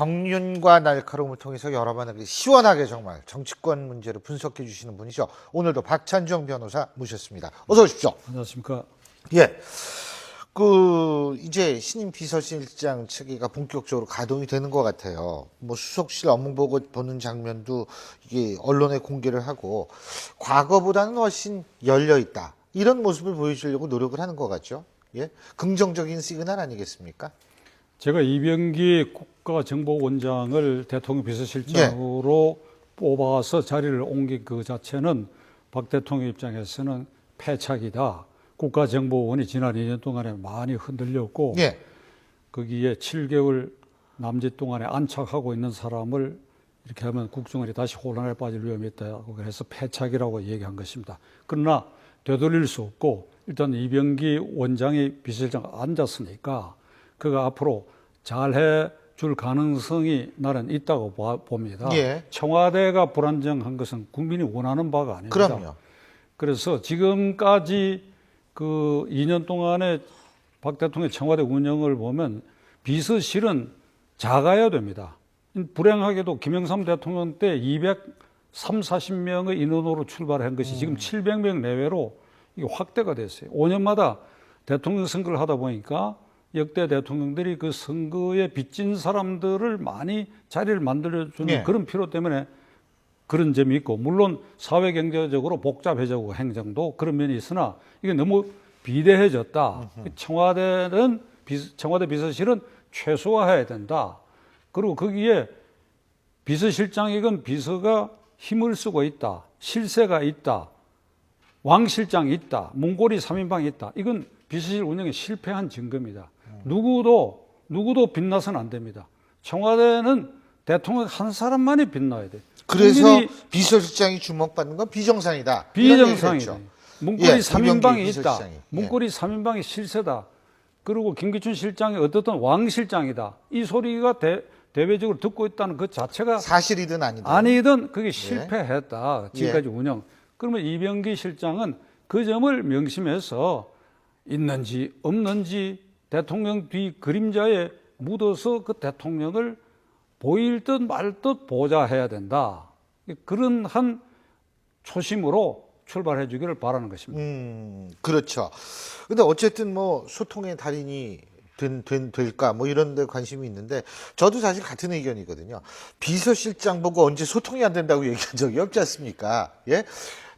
정윤과 날카로움을 통해서 여러 번 시원하게 정말 정치권 문제를 분석해 주시는 분이죠. 오늘도 박찬종 변호사 모셨습니다. 어서 오십시오. 안녕하십니까. 예. 이제 신임 비서실장 체계가 본격적으로 가동이 되는 것 같아요. 뭐 수석실 업무 보고 보는 장면도 이게 언론에 공개를 하고 과거보다는 훨씬 열려 있다. 이런 모습을 보여주려고 노력을 하는 것 같죠. 예. 긍정적인 시그널 아니겠습니까? 제가 이병기 국가정보원장을 대통령 비서실장으로 뽑아서 자리를 옮긴 그 자체는 박 대통령 입장에서는 패착이다. 국가정보원이 지난 2년 동안에 많이 흔들렸고 예. 거기에 7개월 남짓 동안에 안착하고 있는 사람을 이렇게 하면 국정원이 다시 혼란에 빠질 위험이 있다고 해서 패착이라고 얘기한 것입니다. 그러나 되돌릴 수 없고 일단 이병기 원장이 비서실장 앉았으니까 그가 앞으로 잘해 줄 가능성이 나는 있다고 봅니다. 예. 청와대가 불안정한 것은 국민이 원하는 바가 아닙니다. 그럼요. 그래서 지금까지 그 2년 동안에 박 대통령의 청와대 운영을 보면 비서실은 작아야 됩니다. 불행하게도 김영삼 대통령 때 230~40명의 인원으로 출발한 것이 지금 700명 내외로 이게 확대가 됐어요. 5년마다 대통령 선거를 하다 보니까 역대 대통령들이 그 선거에 빚진 사람들을 많이 자리를 만들어주는 네. 그런 필요 때문에 그런 점이 있고, 물론 사회경제적으로 복잡해지고 행정도 그런 면이 있으나 이게 너무 비대해졌다. 청와대 비서실은 최소화해야 된다. 그리고 거기에 비서실장이건 비서가 힘을 쓰고 있다. 실세가 있다. 왕실장이 있다. 문고리 3인방이 있다. 이건 비서실 운영에 실패한 증거입니다. 누구도 빛나서는 안 됩니다. 청와대는 대통령 한 사람만이 빛나야 돼. 그래서 비서실장이 주목받는 건 비정상이다. 비정상이다. 문고리 예, 3인방이 있다. 비서실장이. 문고리 3인방이 실세다. 그리고 김기춘 실장이 어떻든 왕실장이다. 이 소리가 대외적으로 듣고 있다는 그 자체가 사실이든 아니든 그게 실패했다. 지금까지 운영. 그러면 이병기 실장은 그 점을 명심해서 있는지 없는지 대통령 뒤 그림자에 묻어서 그 대통령을 보일 듯 말 듯 보좌해야 된다. 그런 한 초심으로 출발해 주기를 바라는 것입니다. 그렇죠. 근데 어쨌든 뭐 소통의 달인이 될까 뭐 이런 데 관심이 있는데 저도 사실 같은 의견이거든요. 비서실장 보고 언제 소통이 안 된다고 얘기한 적이 없지 않습니까? 예?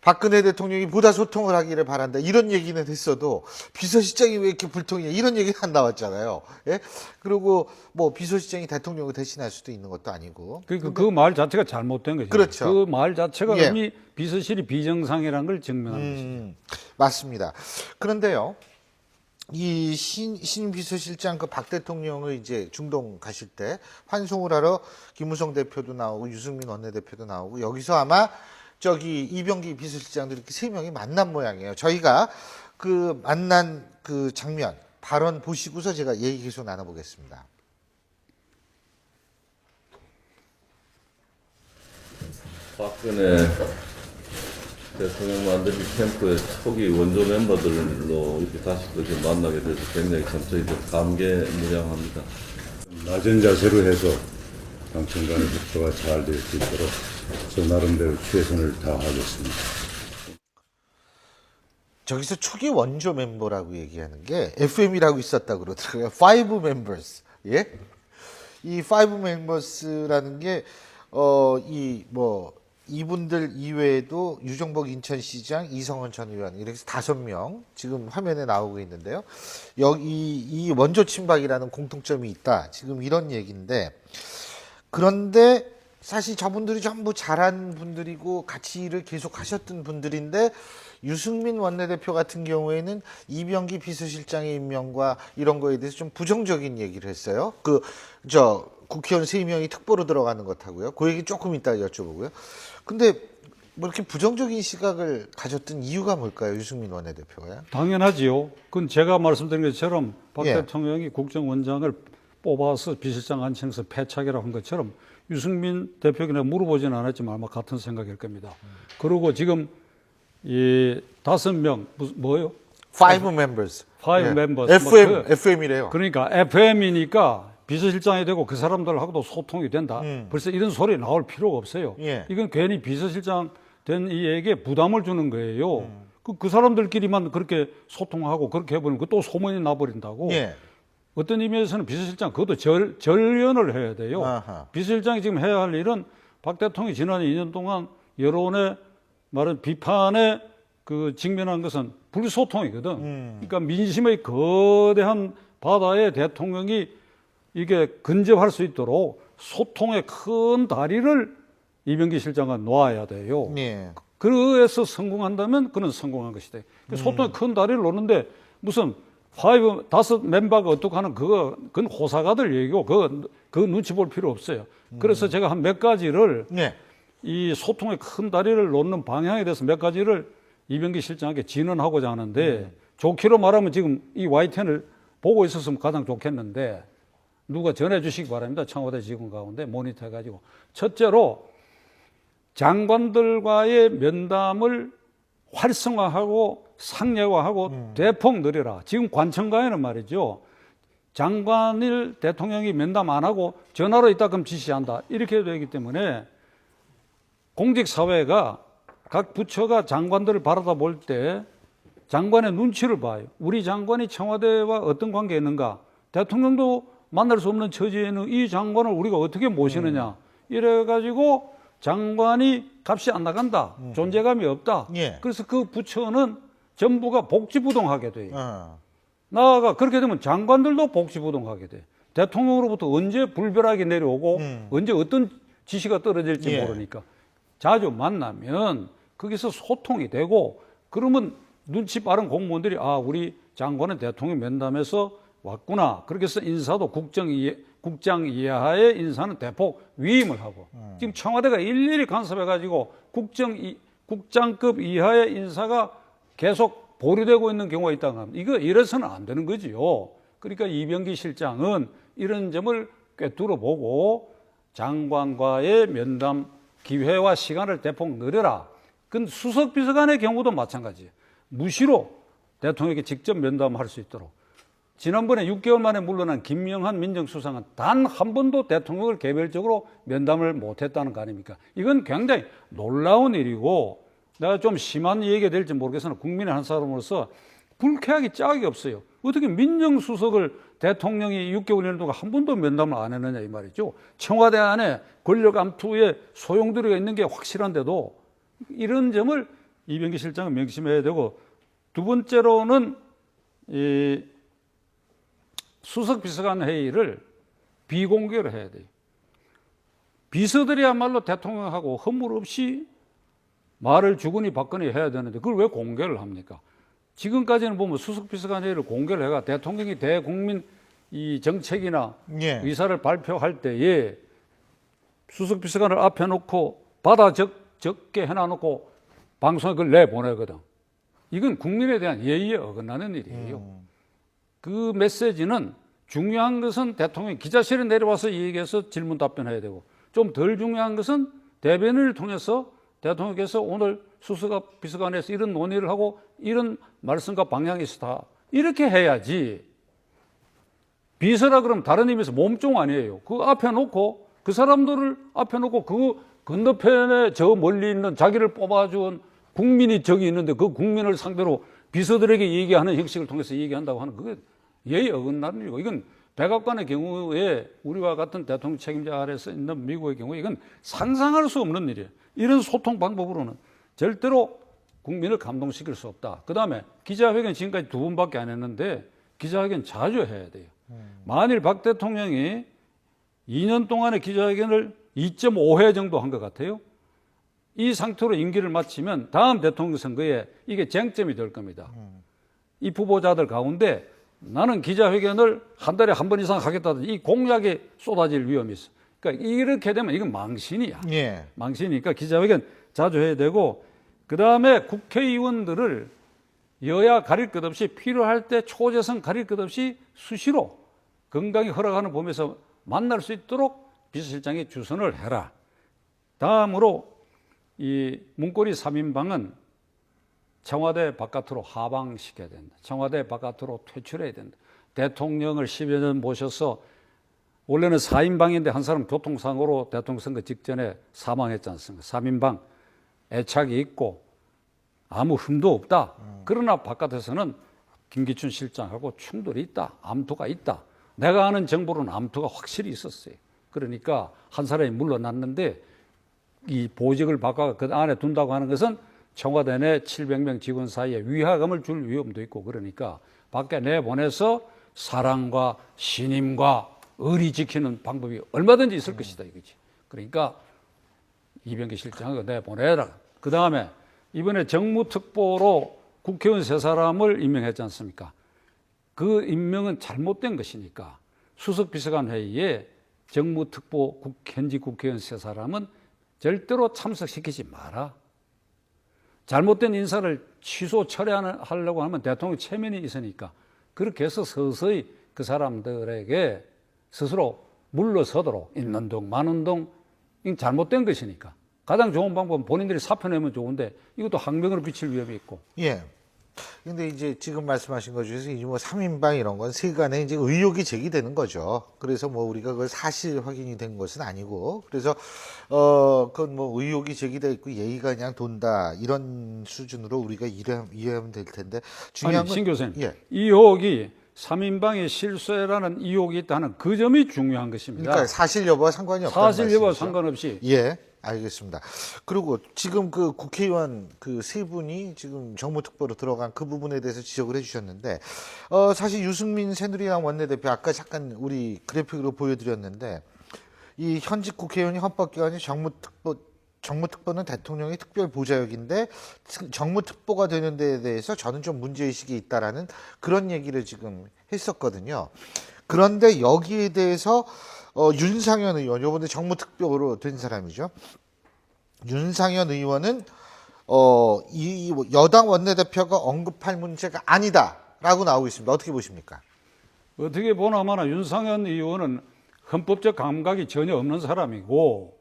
박근혜 대통령이 보다 소통을 하기를 바란다. 이런 얘기는 했어도 비서실장이 왜 이렇게 불통이냐 이런 얘기는 안 나왔잖아요. 예? 그리고 뭐 비서실장이 대통령을 대신할 수도 있는 것도 아니고. 그 말 자체가 잘못된 거죠. 그렇죠. 그 말 자체가 예. 이미 비서실이 비정상이라는 걸 증명하는 것입니다. 맞습니다. 그런데요. 이 신 비서실장 그 박 대통령을 이제 중동 가실 때 환송을 하러 김무성 대표도 나오고 유승민 원내대표도 나오고 여기서 아마 이병기 비서실장들 이렇게 세 명이 만난 모양이에요. 저희가 그 만난 그 장면 발언 보시고서 제가 얘기 계속 나눠보겠습니다. 박근혜 대통령 만들기 캠프의 초기 원조 멤버들로 이렇게 다시 그렇게 만나게 돼서 굉장히 참 저희들 감개무량합니다. 낮은 자세로 해서 당청 간의 협조가 잘 될 수 있도록 저 나름대로 최선을 다하겠습니다. 저기서 초기 원조 멤버라고 얘기하는 게 FM이라고 있었다고 그러더라고요. Five members. 예? 이 Five members라는 게 이분들 이외에도 유정복 인천시장, 이성원 전 의원 이렇게 해서 5명 지금 화면에 나오고 있는데요. 여기 이 원조 친박이라는 공통점이 있다. 지금 이런 얘기인데 그런데 사실 저분들이 전부 잘한 분들이고 같이 일을 계속 하셨던 분들인데 유승민 원내대표 같은 경우에는 이병기 비서실장의 임명과 이런 거에 대해서 좀 부정적인 얘기를 했어요. 국회의원 3명이 특보로 들어가는 것하고요. 그 얘기 조금 이따 여쭤보고요. 근데 뭐 이렇게 부정적인 시각을 가졌던 이유가 뭘까요? 유승민 원내대표가요? 당연하지요. 그건 제가 말씀드린 것처럼 박 예. 대통령이 국정원장을 뽑아서 비서실장 안치면서 패착이라고 한 것처럼 유승민 대표에게 물어보지는 않았지만 아마 같은 생각일 겁니다. 그리고 지금 이 5명 Five members. Five 예. members. FM이래요. 그러니까 FM이니까 비서실장이 되고 그 사람들하고도 소통이 된다. 벌써 이런 소리 나올 필요가 없어요. 예. 이건 괜히 비서실장 된 이에게 부담을 주는 거예요. 그 사람들끼리만 그렇게 소통하고 그렇게 해버리면 그 또 소문이 나버린다고. 예. 어떤 의미에서는 비서실장 그것도 절연을 해야 돼요. 아하. 비서실장이 지금 해야 할 일은 박 대통령이 지난 2년 동안 여론의 말은 비판에 그 직면한 것은 불소통이거든. 그러니까 민심의 거대한 바다에 대통령이 이게 근접할 수 있도록 소통의 큰 다리를 이병기 실장은 놓아야 돼요. 예. 그래서 성공한다면 그는 성공한 것이다. 소통의 큰 다리를 놓는데 무슨 다섯 멤버가 어떻게 하는 그건 호사가들 얘기고 그 눈치 볼 필요 없어요. 그래서 제가 한 몇 가지를 예. 이 소통의 큰 다리를 놓는 방향에 대해서 몇 가지를 이병기 실장에게 진언하고자 하는데 좋기로 말하면 지금 이 YTN을 보고 있었으면 가장 좋겠는데 누가 전해 주시기 바랍니다. 청와대 직원 가운데 모니터 해가지고. 첫째로 장관들과의 면담을 활성화하고 상례화하고 대폭 늘려라. 지금 관청가에는 말이죠. 장관을 대통령이 면담 안 하고 전화로 이따금 지시한다. 이렇게 되기 때문에 공직사회가 각 부처가 장관들을 바라다 볼 때 장관의 눈치를 봐요. 우리 장관이 청와대와 어떤 관계가 있는가. 대통령도 만날 수 없는 처지에 있는 이 장관을 우리가 어떻게 모시느냐. 이래가지고 장관이 값이 안 나간다. 존재감이 없다. 예. 그래서 그 부처는 전부가 복지부동하게 돼요. 어. 나아가 그렇게 되면 장관들도 복지부동하게 돼. 대통령으로부터 언제 불벼락이 내려오고 언제 어떤 지시가 떨어질지 예. 모르니까 자주 만나면 거기서 소통이 되고 그러면 눈치 빠른 공무원들이 아 우리 장관은 대통령 면담에서 왔구나. 그렇게 해서 인사도 국장 이하의 인사는 대폭 위임을 하고 지금 청와대가 일일이 간섭해가지고 국장급 이하의 인사가 계속 보류되고 있는 경우가 있다고 합니다. 이거 이래서는 안 되는 거지요. 그러니까 이병기 실장은 이런 점을 꿰뚫어보고 장관과의 면담 기회와 시간을 대폭 늘려라. 그건 수석 비서관의 경우도 마찬가지예요. 무시로 대통령에게 직접 면담할 수 있도록. 지난번에 6개월 만에 물러난 김명한 민정수석은 단 한 번도 대통령을 개별적으로 면담을 못했다는 거 아닙니까? 이건 굉장히 놀라운 일이고 내가 좀 심한 얘기가 될지 모르겠으나 국민의 한 사람으로서 불쾌하기 짝이 없어요. 어떻게 민정수석을 대통령이 6개월 동안 한 번도 면담을 안 했느냐 이 말이죠. 청와대 안에 권력 암투에 소용돌이가 있는 게 확실한데도 이런 점을 이병기 실장은 명심해야 되고 두 번째로는 이 수석 비서관 회의를 비공개로 해야 돼요. 비서들이야말로 대통령하고 허물 없이 말을 주거니 받거니 해야 되는데 그걸 왜 공개를 합니까? 지금까지는 보면 수석 비서관 회의를 공개를 해가 대통령이 대국민 이 정책이나 예. 의사를 발표할 때에 수석 비서관을 앞에 놓고 받아 적게 해놔놓고 방송에 그걸 내보내거든. 이건 국민에 대한 예의에 어긋나는 일이에요. 그 메시지는 중요한 것은 대통령이 기자실에 내려와서 얘기해서 질문 답변해야 되고 좀 덜 중요한 것은 대변인을 통해서 대통령께서 오늘 수석 비서관에서 이런 논의를 하고 이런 말씀과 방향이 있다. 이렇게 해야지. 비서라 그러면 다른 의미에서 몸종 아니에요. 그 앞에 놓고 그 사람들을 앞에 놓고 그 건너편에 저 멀리 있는 자기를 뽑아준 국민이 저기 있는데 그 국민을 상대로 비서들에게 얘기하는 형식을 통해서 얘기한다고 하는 그게 예의 어긋나는 일이고 이건 백악관의 경우에 우리와 같은 대통령 책임자 아래서 있는 미국의 경우에 이건 상상할 수 없는 일이에요. 이런 소통 방법으로는 절대로 국민을 감동시킬 수 없다. 그다음에 기자회견 지금까지 2번밖에 안 했는데 기자회견 자주 해야 돼요. 만일 박 대통령이 2년 동안의 기자회견을 2.5회 정도 한 것 같아요. 이 상태로 임기를 마치면 다음 대통령 선거에 이게 쟁점이 될 겁니다. 이 후보자들 가운데 나는 기자회견을 한 달에 한 번 이상 하겠다든지 이 공약에 쏟아질 위험이 있어. 그러니까 이렇게 되면 이건 망신이야. 예. 망신이니까 기자회견 자주 해야 되고 그다음에 국회의원들을 여야 가릴 것 없이 필요할 때 초재선 가릴 것 없이 수시로 건강이 허락하는 범위에서 만날 수 있도록 비서실장이 주선을 해라. 다음으로 이 문고리 3인방은 청와대 바깥으로 하방시켜야 된다. 청와대 바깥으로 퇴출해야 된다. 대통령을 10여 년 모셔서 원래는 4인방인데 한 사람 교통사고로 대통령 선거 직전에 사망했지 않습니까? 3인방 애착이 있고 아무 흠도 없다. 그러나 바깥에서는 김기춘 실장하고 충돌이 있다. 암투가 있다. 내가 아는 정보로는 암투가 확실히 있었어요. 그러니까 한 사람이 물러났는데 이 보직을 바꿔 그 안에 둔다고 하는 것은 청와대 내 700명 직원 사이에 위화감을 줄 위험도 있고 그러니까 밖에 내보내서 사랑과 신임과 의리 지키는 방법이 얼마든지 있을 것이다 이거지. 그러니까 이병기 실장을 내보내라. 그 다음에 이번에 정무특보로 국회의원 3사람을 임명했지 않습니까? 그 임명은 잘못된 것이니까 수석비서관 회의에 정무특보 현직 국회의원 3사람은 절대로 참석시키지 마라. 잘못된 인사를 취소 철회하려고 하면 대통령 체면이 있으니까 그렇게 해서 서서히 그 사람들에게 스스로 물러서도록 있는 동 마는 동 잘못된 것이니까 가장 좋은 방법은 본인들이 사표 내면 좋은데 이것도 항명으로 비칠 위험이 있고. 예. 근데 이제 지금 말씀하신 것 중에서 이제 뭐 3인방 이런 건 세간에 이제 의혹이 제기되는 거죠. 그래서 뭐 우리가 그걸 사실 확인이 된 것은 아니고 그래서 그건 뭐 의혹이 제기돼 있고 예의가 그냥 돈다 이런 수준으로 우리가 이해하면 될 텐데 중요한 아니, 건 신 교수님, 예. 이 의혹이 3인방의 실소라는 의혹이 있다는 그 점이 중요한 것입니다. 그러니까 사실 여부와 상관이 없다는 사실 여부와 말씀이시죠? 상관없이 예, 알겠습니다. 그리고 지금 그 국회의원 그 3분이 지금 정무특보로 들어간 그 부분에 대해서 지적을 해주셨는데, 사실 유승민 새누리당 원내대표 아까 잠깐 우리 그래픽으로 보여드렸는데, 이 현직 국회의원이 헌법기관이 정무특보는 대통령의 특별 보좌역인데 정무특보가 되는 데에 대해서 저는 좀 문제의식이 있다라는 그런 얘기를 지금 했었거든요. 그런데 여기에 대해서 윤상현 의원, 요번에 정무특보로 된 사람이죠. 윤상현 의원은 이 여당 원내대표가 언급할 문제가 아니다라고 나오고 있습니다. 어떻게 보십니까? 어떻게 보나마나 윤상현 의원은 헌법적 감각이 전혀 없는 사람이고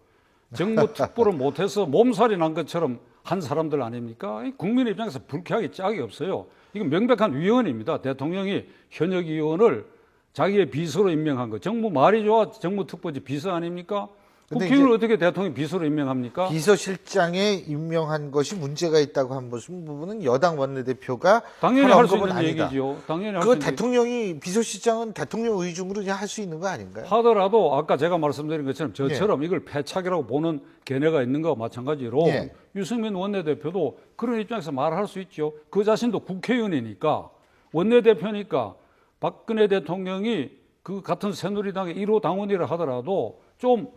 정무특보를 못해서 몸살이 난 것처럼 한 사람들 아닙니까? 국민 입장에서 불쾌하기 짝이 없어요. 이건 명백한 위헌입니다. 대통령이 현역 의원을 자기의 비서로 임명한 거. 정부 말이 좋아 정무특보지 비서 아닙니까? 근데 국회의원을 어떻게 대통령이 비서로 임명합니까? 비서실장에 임명한 것이 문제가 있다고 한 부분은 여당 원내대표가 당연히 한 할 수 언급은 있는 아니다. 얘기죠. 당연히 할 수 그거 있는 대통령이 비서실장은 대통령 의중으로 그냥 할 수 있는 거 아닌가요? 하더라도 아까 제가 말씀드린 것처럼 저처럼 이걸 패착이라고 보는 견해가 있는 거와 마찬가지로 예. 유승민 원내대표도 그런 입장에서 말할 수 있죠. 그 자신도 국회의원이니까 원내대표니까 박근혜 대통령이 그 같은 새누리당의 1호 당원이라 하더라도 좀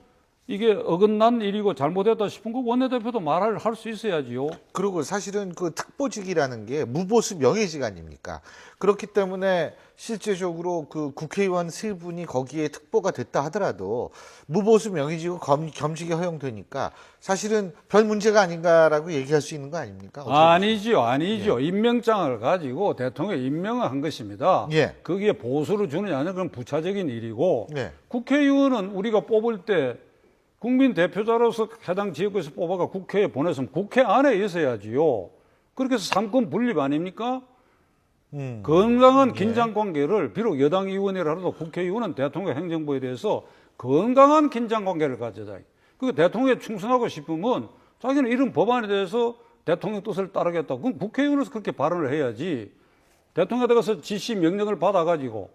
이게 어긋난 일이고 잘못했다 싶은 거 원내대표도 말을 할 수 있어야지요. 그리고 사실은 그 특보직이라는 게 무보수 명예직 아닙니까? 그렇기 때문에 실제적으로 그 국회의원 3분이 거기에 특보가 됐다 하더라도 무보수 명예직으로 겸직이 허용되니까 사실은 별 문제가 아닌가라고 얘기할 수 있는 거 아닙니까? 아니죠. 임명장을 가지고 대통령이 임명을 한 것입니다. 예. 거기에 보수를 주느냐 하는 그건 부차적인 일이고 예. 국회의원은 우리가 뽑을 때 국민 대표자로서 해당 지역에서 뽑아가 국회에 보냈으면 국회 안에 있어야지요. 그렇게 해서 삼권 분립 아닙니까? 건강한 긴장 관계를 비록 여당 의원이라도 국회의원은 대통령 행정부에 대해서 건강한 긴장 관계를 가져다. 그 대통령에 충성하고 싶으면 자기는 이런 법안에 대해서 대통령 뜻을 따르겠다. 그럼 국회의원으로서 그렇게 발언을 해야지. 대통령에 대해서 지시 명령을 받아가지고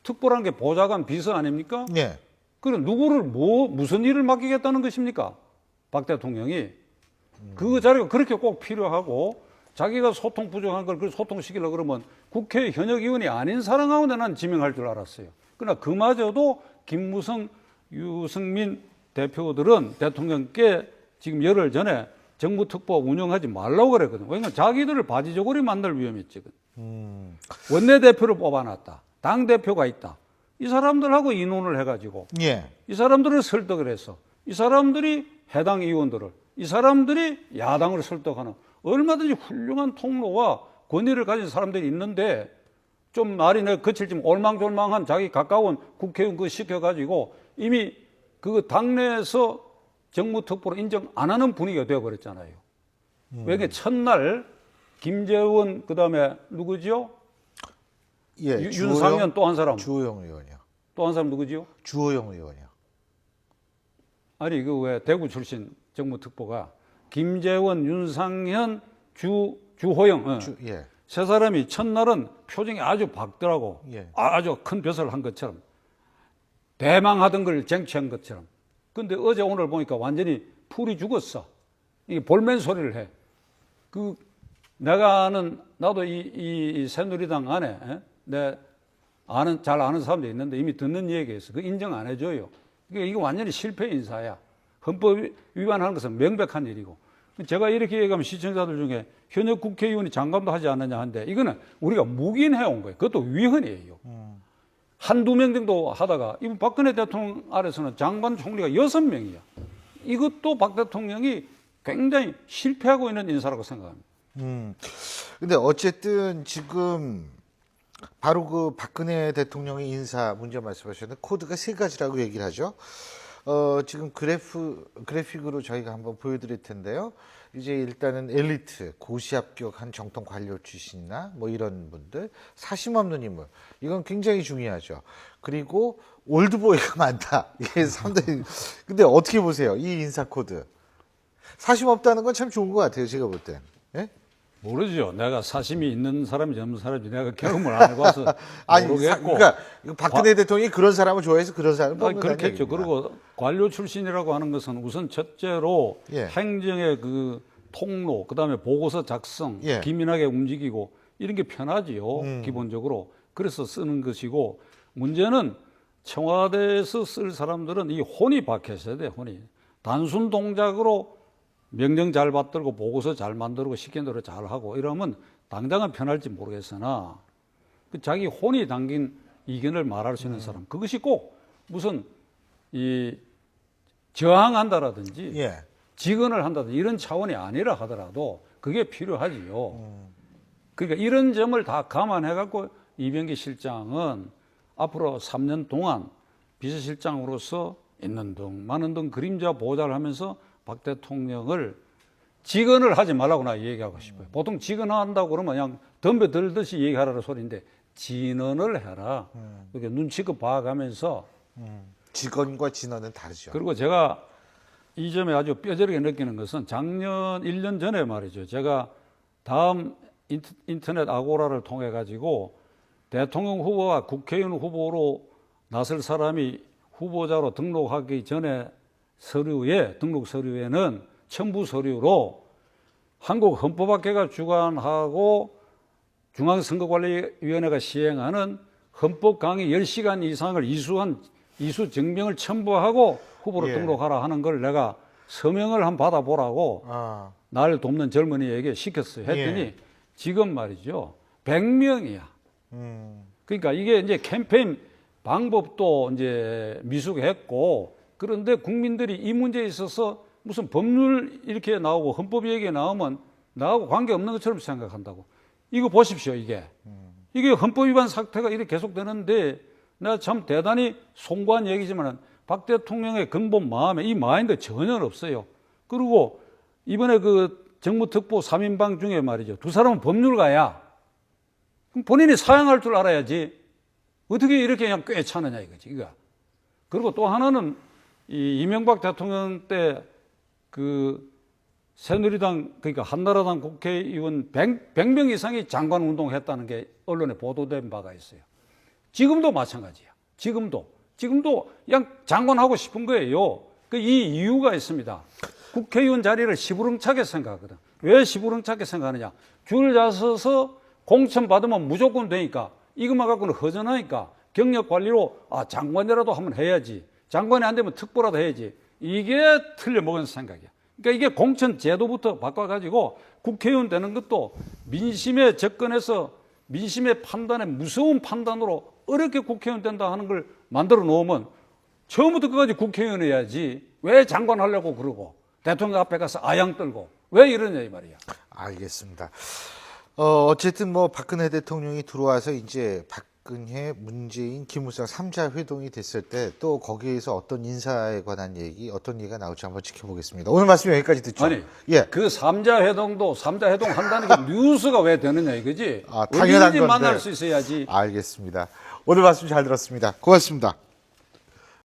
특보라는 게 보좌관 비서 아닙니까? 예. 그럼 누구를 무슨 일을 맡기겠다는 것입니까? 박 대통령이. 그 자리가 그렇게 꼭 필요하고 자기가 소통 부족한 걸 그 소통시키려고 그러면 국회 현역 의원이 아닌 사람하고 난 지명할 줄 알았어요. 그러나 그마저도 김무성, 유승민 대표들은 대통령께 지금 열흘 전에 정무특보 운영하지 말라고 그랬거든요. 왜냐하면 자기들을 바지저고리 만들 위험이 있지. 원내대표를 뽑아놨다. 당대표가 있다. 이 사람들하고 인원을 해가지고 예. 이 사람들을 설득을 해서 이 사람들이 해당 의원들을 이 사람들이 야당을 설득하는 얼마든지 훌륭한 통로와 권위를 가진 사람들이 있는데 좀 말이 거칠지만 올망졸망한 자기 가까운 국회의원 그거 시켜가지고 이미 그 당내에서 정무특보로 인정 안 하는 분위기가 되어버렸잖아요. 왜냐하면 첫날 김재원 그다음에 누구죠? 예. 윤상현 또 한 사람. 주호영 의원이요. 또 한 사람 누구지요? 주호영 의원이요. 아니 그 왜 대구 출신 정무특보가 김재원, 윤상현, 주호영 예. 세 사람이 첫날은 표정이 아주 밝더라고. 예. 아주 큰 벼슬을 한 것처럼 대망하던 걸 쟁취한 것처럼. 근데 어제 오늘 보니까 완전히 풀이 죽었어. 이게 볼멘 소리를 해. 그 내가 아는 나도 이 새누리당 안에 내 잘 아는 사람도 있는데 이미 듣는 얘기에서 그 인정 안 해줘요. 이게 완전히 실패 인사야. 헌법 위반하는 것은 명백한 일이고. 제가 이렇게 얘기하면 시청자들 중에 현역 국회의원이 장관도 하지 않느냐 하는데 이거는 우리가 묵인해 온 거예요. 그것도 위헌이에요. 한두 명 정도 하다가 이번 박근혜 대통령 아래서는 장관 총리가 6명이야. 이것도 박 대통령이 굉장히 실패하고 있는 인사라고 생각합니다. 근데 어쨌든 지금 바로 그 박근혜 대통령의 인사 문제 말씀하셨는데 코드가 세 가지라고 얘기를 하죠. 지금 그래픽으로 저희가 한번 보여드릴 텐데요. 이제 일단은 엘리트, 고시 합격한 정통 관료 출신이나 뭐 이런 분들, 사심 없는 인물, 이건 굉장히 중요하죠. 그리고 올드보이가 많다. 이게 상당히. 근데 어떻게 보세요? 이 인사 코드. 사심 없다는 건 참 좋은 것 같아요. 제가 볼 땐. 예? 모르죠. 내가 사심이 있는 사람인지 없는 사람인지 내가 경험을 안 해봐서 모르겠고. 그러니까 박근혜 대통령이 그런 사람을 좋아해서 그런 사람을 뽑는다는 그렇겠죠. 얘기입니다. 그리고 관료 출신이라고 하는 것은 우선 첫째로 예. 행정의 그 통로, 그다음에 보고서 작성, 예. 기민하게 움직이고 이런 게 편하지요. 기본적으로. 그래서 쓰는 것이고 문제는 청와대에서 쓸 사람들은 이 혼이 박혀 있어야 돼. 혼이. 단순 동작으로 명령 잘 받들고 보고서 잘 만들고 시킨 대로 잘 하고 이러면 당장은 편할지 모르겠으나 그 자기 혼이 담긴 의견을 말할 수 있는 사람, 그것이 꼭 무슨 이 저항한다라든지 예. 직언을 한다든지 이런 차원이 아니라 하더라도 그게 필요하지요. 그러니까 이런 점을 다 감안해 갖고 이병기 실장은 앞으로 3년 동안 비서실장으로서 있는 등 많은 등 그림자 보좌를 하면서 박 대통령을 직언을 하지 말라고 나 얘기하고 싶어요. 보통 직언한다고 그러면 그냥 덤벼들듯이 얘기하라는 소리인데 진언을 해라. 이렇게 눈치껏 봐가면서. 직언과 진언은 다르죠. 그리고 제가 이 점에 아주 뼈저리게 느끼는 것은 작년 1년 전에 말이죠. 제가 다음 인터넷 아고라를 통해 가지고 대통령 후보와 국회의원 후보로 나설 사람이 후보자로 등록하기 전에 등록 서류에는 첨부 서류로 한국 헌법학회가 주관하고 중앙선거관리위원회가 시행하는 헌법 강의 10시간 이상을 이수 증명을 첨부하고 후보로 예. 등록하라 하는 걸 내가 서명을 한번 받아보라고 날 돕는 젊은이에게 시켰어요. 했더니 예. 지금 말이죠. 100명이야. 그러니까 이게 이제 캠페인 방법도 이제 미숙했고 그런데 국민들이 이 문제에 있어서 무슨 법률 이렇게 나오고 헌법 얘기 나오면 나하고 관계없는 것처럼 생각한다고. 이거 보십시오, 이게. 이게 헌법 위반 사태가 이렇게 계속되는데 내가 참 대단히 송구한 얘기지만 박 대통령의 근본 마음에 이 마인드 전혀 없어요. 그리고 이번에 그 정무특보 3인방 중에 말이죠. 두 사람은 법률가야. 그럼 본인이 사양할 줄 알아야지. 어떻게 이렇게 그냥 꽤 차느냐 이거지, 이거. 그리고 또 하나는 이 이명박 대통령 때 그 새누리당 그러니까 한나라당 국회의원 100명 이상이 장관 운동했다는 게 언론에 보도된 바가 있어요. 지금도 마찬가지야. 지금도 그냥 장관하고 싶은 거예요. 이 이유가 있습니다. 국회의원 자리를 시부렁차게 생각하거든. 왜 시부렁차게 생각하느냐? 줄 잡아서 공천 받으면 무조건 되니까 이것만 갖고는 허전하니까 경력 관리로 장관이라도 한번 해야지. 장관이 안 되면 특보라도 해야지. 이게 틀려먹은 생각이야. 그러니까 이게 공천 제도부터 바꿔가지고 국회의원 되는 것도 민심에 접근해서 민심의 판단에 무서운 판단으로 어렵게 국회의원 된다 하는 걸 만들어 놓으면 처음부터 끝까지 국회의원 해야지. 왜 장관 하려고 그러고 대통령 앞에 가서 아양 떨고 왜 이러냐 이 말이야. 알겠습니다. 어쨌든 뭐 박근혜 대통령이 들어와서 이제 박근혜, 문재인, 김무성 3자 회동이 됐을 때 또 거기에서 어떤 인사에 관한 얘기, 어떤 얘기가 나올지 한번 지켜보겠습니다. 오늘 말씀 여기까지 듣죠. 아니, 예. 그 3자 회동도 3자 회동 한다는 게 뉴스가 왜 되느냐 이거지. 당연한 건데. 만날 수 있어야지. 알겠습니다. 오늘 말씀 잘 들었습니다. 고맙습니다.